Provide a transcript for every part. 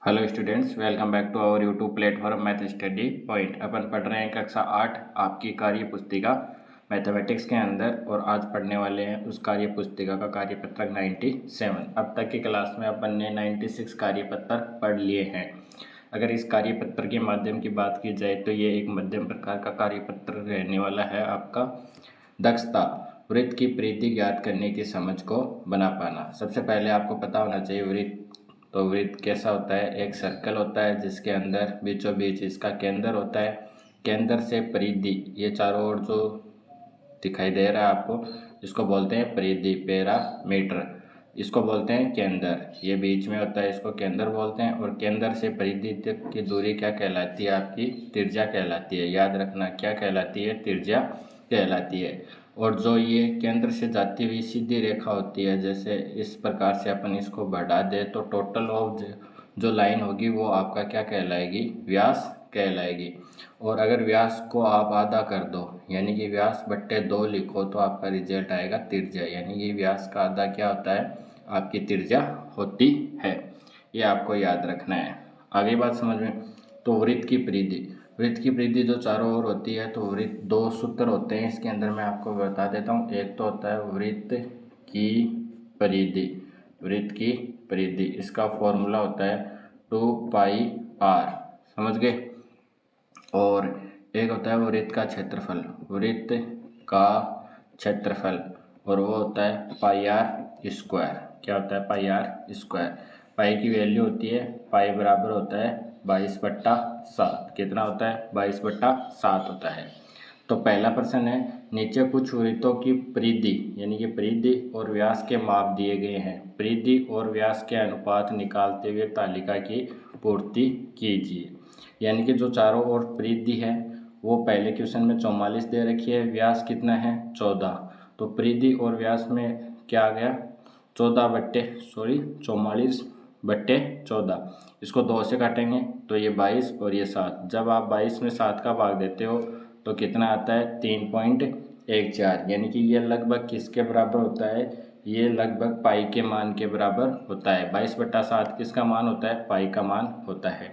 Hello students, welcome back to our YouTube platform math study point. अपन पढ़ रहे हैं कक्षा 8 आपकी कार्य पुस्तिका मैथमेटिक्स के अंदर, और आज पढ़ने वाले हैं उस कार्य पुस्तिका का कार्यपत्रक 97। अब तक की क्लास में अपन ने 96 कार्यपत्र पढ़ लिए हैं। अगर इस कार्यपत्र के माध्यम की बात की जाए तो ये एक मध्यम प्रकार का कार्यपत्र रहने वाला है। आपका दक्षता, वृत्त की परिधि ज्ञात करने की समझ को बना पाना। सबसे पहले आपको पता होना चाहिए वृत्त। तो वृत्त कैसा होता है? एक सर्कल होता है जिसके अंदर बीचों बीच इसका केंद्र होता है। केंद्र से परिधि, ये चारों ओर जो दिखाई दे रहा है आपको, इसको बोलते हैं परिधि, पैरामीटर। इसको बोलते हैं केंद्र। ये बीच में होता है, इसको केंद्र बोलते हैं। और केंद्र से परिधि तक की दूरी क्या कहलाती है? आपकी त्रिज्या कहलाती है। याद रखना, क्या कहलाती है? त्रिज्या कहलाती है। और जो ये केंद्र से जाती हुई सीधी रेखा होती है, जैसे इस प्रकार से अपन इसको बढ़ा दे तो टोटल ऑफ जो लाइन होगी वो आपका क्या कहलाएगी? व्यास कहलाएगी। और अगर व्यास को आप आधा कर दो, यानी कि व्यास बट्टे 2 लिखो, तो आपका रिजल्ट आएगा त्रिज्या। यानी कि व्यास का आधा क्या होता है? आपकी त्रिज्या होती है। ये आपको याद रखना है। आगे बात समझ में। तो वृत्त की परिधि, वृत्त की परिधि जो चारों ओर होती है, तो वृत्त 2 सूत्र होते हैं इसके अंदर, मैं आपको बता देता हूँ। एक तो होता है वृत्त की परिधि, वृत्त की परिधि, इसका फॉर्मूला होता है 2πr, समझ गए। और एक होता है वृत्त का क्षेत्रफल, वृत्त का क्षेत्रफल, और वो होता है πr स्क्वायर। क्या होता है? πr²। पाई की वैल्यू होती है, पाई बराबर होता है 22/7। कितना होता है? 22/7 होता है। तो पहला प्रश्न है, नीचे कुछ वृत्तों की परिधि, यानी कि परिधि और व्यास के माप दिए गए हैं। परिधि और व्यास के अनुपात निकालते हुए तालिका की पूर्ति कीजिए। यानी कि जो चारों ओर परिधि है वो पहले क्वेश्चन में 44 दे रखी है, व्यास कितना है? 14। तो परिधि और व्यास में क्या आ गया? 44/14। इसको 2 से काटेंगे तो ये 22 और ये 7। जब आप 22 में 7 का भाग देते हो तो कितना आता है? 3.14। यानी कि ये लगभग किसके बराबर होता है? ये लगभग पाई के मान के बराबर होता है। 22/7 किसका मान होता है? पाई का मान होता है।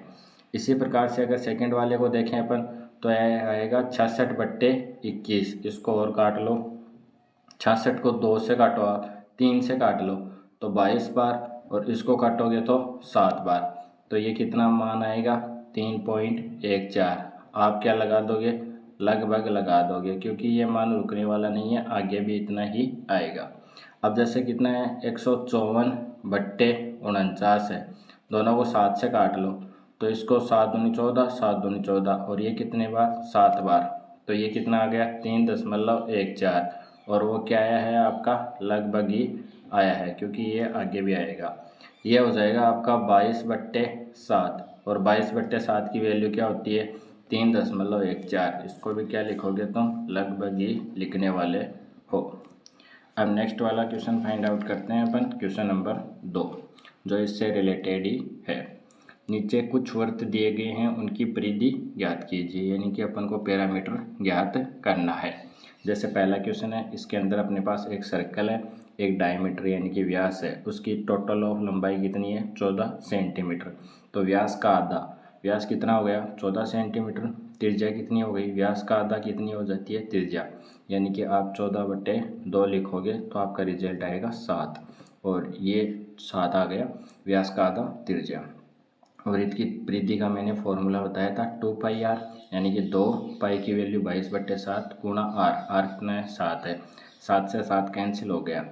इसी प्रकार से अगर सेकंड वाले को देखें अपन, तो यह आएगा 66/21। इसको और काट लो, 66 को 2 से काटो, 3 से काट लो तो 22 बार, और इसको काटोगे तो 7 बार। तो ये कितना मान आएगा? 3.14। आप क्या लगा दोगे? लगभग लगा दोगे, क्योंकि ये मान रुकने वाला नहीं है, आगे भी इतना ही आएगा। अब जैसे कितना है? 154/49 है। दोनों को 7 से काट लो तो इसको 7 दूनी 14, 7 दूनी 14, और ये कितने बार? 7 बार। तो ये कितना आ गया? 3.14। और वो क्या आया है? आपका लगभग ही आया है, क्योंकि ये आगे भी आएगा। ये हो जाएगा आपका 22/7। और 22/7 की वैल्यू क्या होती है? 3.14। इसको भी क्या लिखोगे तुम? लगभग ही लिखने वाले हो। अब नेक्स्ट वाला क्वेश्चन फाइंड आउट करते हैं अपन, क्वेश्चन नंबर 2, जो इससे रिलेटेड ही है। नीचे कुछ वृत्त दिए गए हैं, उनकी परिधि ज्ञात कीजिए। यानी कि अपन को पैरामीटर ज्ञात करना है। जैसे पहला क्वेश्चन है, इसके अंदर अपने पास एक सर्कल है, एक डायमीटर यानी कि व्यास है, उसकी टोटल ऑफ लंबाई कितनी है? 14 सेंटीमीटर। तो व्यास का आधा, व्यास कितना हो गया? 14 सेंटीमीटर। त्रिज्या कितनी हो गई? व्यास का आधा कितनी हो जाती है? त्रिज्या। यानी कि आप 14/2 लिखोगे तो आपका रिजल्ट आएगा 7, और ये 7 आ गया, व्यास का आधा त्रिज्या। वृत्त की परिधि का मैंने फॉर्मूला बताया था 2πr, यानी कि 2 पाई की वैल्यू 22/7 गुणा आर। आर कितना है? 7 है। 7 से 7 कैंसिल हो गया।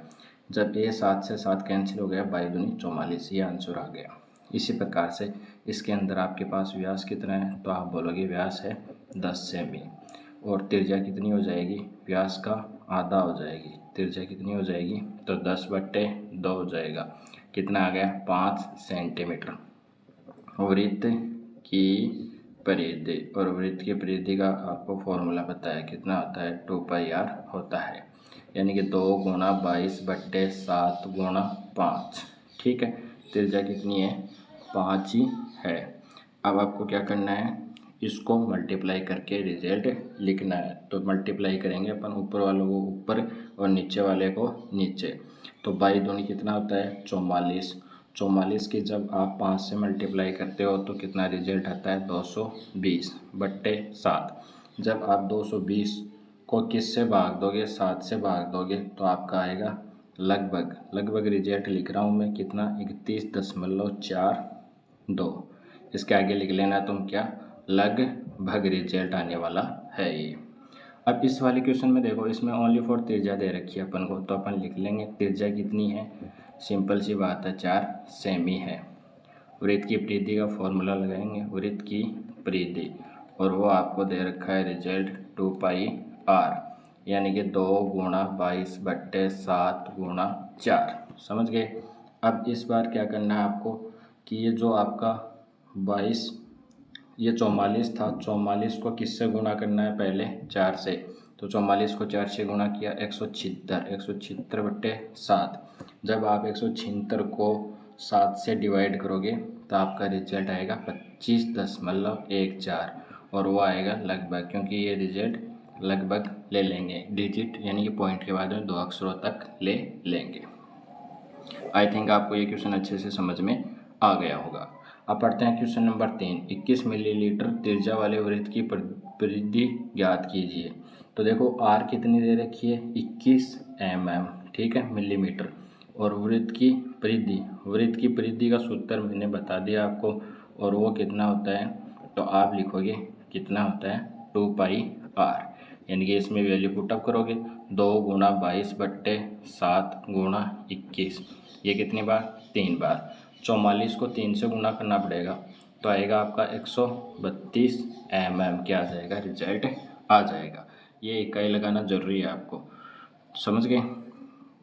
जब ये 7 से 7 कैंसिल हो गया, 22 दूनी 44, ये आंसर आ गया। इसी प्रकार से इसके अंदर आपके पास व्यास कितना है? तो आप बोलोगे व्यास है 10 सेमी। और त्रिज्या कितनी हो जाएगी? व्यास का आधा हो जाएगी। त्रिज्या कितनी हो जाएगी? तो 10/2 हो जाएगा। कितना आ गया? 5 सेंटीमीटर। वृत्त की परिधि, और वृत्त की परिधि का आपको फॉर्मूला पता है, कितना होता है? 2πr होता है। यानी कि 2 गुणा 22/7 गुणा 5। ठीक है। त्रिज्या कितनी है? 5 ही है। अब आपको क्या करना है? इसको मल्टीप्लाई करके रिजल्ट लिखना है। तो मल्टीप्लाई करेंगे अपन, ऊपर वालों को ऊपर और नीचे वाले को नीचे। तो 22 दूनी कितना होता है? 44। 44 की जब आप 5 से मल्टीप्लाई करते हो तो कितना रिजल्ट आता है 220/7। जब आप 220 को किस से भाग दोगे 7 से भाग दोगे तो आपका आएगा लगभग रिजल्ट लिख रहा हूँ मैं कितना 31.42। इसके आगे लिख लेना तुम क्या लगभग रिजल्ट आने वाला है ये। अब इस वाले क्वेश्चन में देखो इसमें ओनली फॉर त्रिज्या दे रखी है अपन को, तो अपन लिख लेंगे त्रिज्या कितनी है, सिंपल सी बात है 4 सेमी है। वृत्त की परिधि का फॉर्मूला लगाएंगे, वृत्त की परिधि, और वो आपको दे रखा है रिजल्ट 2πr यानी कि 2 गुणा 22/7 × 4। समझ गए। अब इस बार क्या करना है आपको कि ये जो आपका 22 ये 44 था, 44 को किससे गुणा करना है पहले 4 से, तो 44 को 4 से गुणा किया 176/7। जब आप 176 को 7 से डिवाइड करोगे तो आपका रिजल्ट आएगा 25.14 और वो आएगा लगभग, क्योंकि ये रिजल्ट लगभग ले लेंगे, डिजिट यानी कि पॉइंट के बाद में 2 अक्षरों तक ले लेंगे। आई थिंक आपको ये क्वेश्चन अच्छे से समझ में आ गया होगा। अब पढ़ते हैं क्वेश्चन नंबर 3। 21 मिलीलीटर त्रिज्या वाले वृत्त की परिधि ज्ञात कीजिए। तो देखो आर कितनी दे रखी है 21 mm, ठीक है, मिलीमीटर, और वृत्त की परिधि का सूत्र मैंने बता दिया आपको, और वो कितना होता है, तो आप लिखोगे कितना होता है 2πr, यानी कि इसमें वैल्यू पुटअप करोगे 2 गुणा 22/7 गुणा 21, ये कितनी बार 3 बार। 44 को 3 से गुणा करना पड़ेगा तो आएगा आपका 132 mm, क्या आ जाएगा रिजल्ट आ जाएगा। ये इकाई लगाना जरूरी है आपको, समझ गए।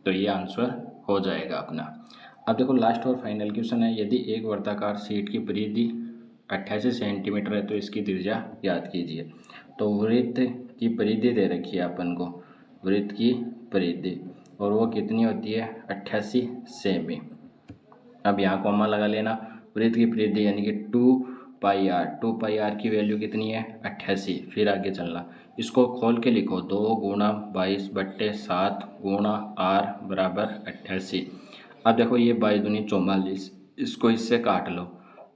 तो ये आंसर हो जाएगा अपना। अब देखो लास्ट और फाइनल क्वेश्चन है, यदि एक वर्ताकार शीट की परिधि 88 सेंटीमीटर है तो इसकी त्रिज्या याद कीजिए। तो वृत्त की परिधि दे रखी है अपन को, वृत्त की परिधि, और वो कितनी होती है 88 सेमी। अब यहाँ कॉमा लगा लेना, वृत्त की परिधि यानी कि 2πr की वैल्यू कितनी है 88, फिर आगे चलना, इसको खोल के लिखो 2 गुणा 22/7 गुणा r बराबर 88। अब देखो ये 22 दूनी 44, इसको इससे काट लो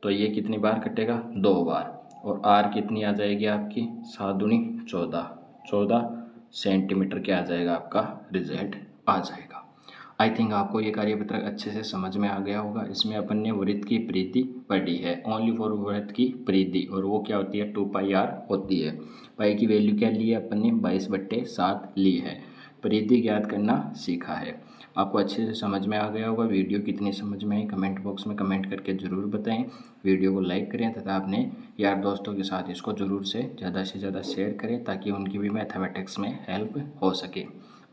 तो ये कितनी बार कटेगा 2 बार, और r कितनी आ जाएगी आपकी 7 दूनी 14 सेंटीमीटर क्या आ जाएगा आपका रिजल्ट आ जाएगा। आई थिंक आपको ये कार्यपत्रक अच्छे से समझ में आ गया होगा। इसमें अपन ने वृत्त की परिधि पढ़ी है, ओनली फॉर वृत्त की परिधि, और वो क्या होती है 2πr होती है। पाई की वैल्यू क्या ली है अपन ने 22/7 ली है। परिधि ज्ञात करना सीखा है। आपको अच्छे से समझ में आ गया होगा। वीडियो कितनी समझ में आई कमेंट बॉक्स में कमेंट करके ज़रूर बताएं। वीडियो को लाइक करें तथा अपने यार दोस्तों के साथ इसको ज़रूर से ज़्यादा शेयर करें ताकि उनकी भी मैथमेटिक्स में हेल्प हो सके।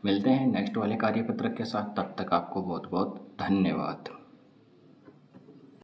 मिलते हैं नेक्स्ट वाले कार्यपत्रक के साथ, तब तक आपको बहुत बहुत धन्यवाद।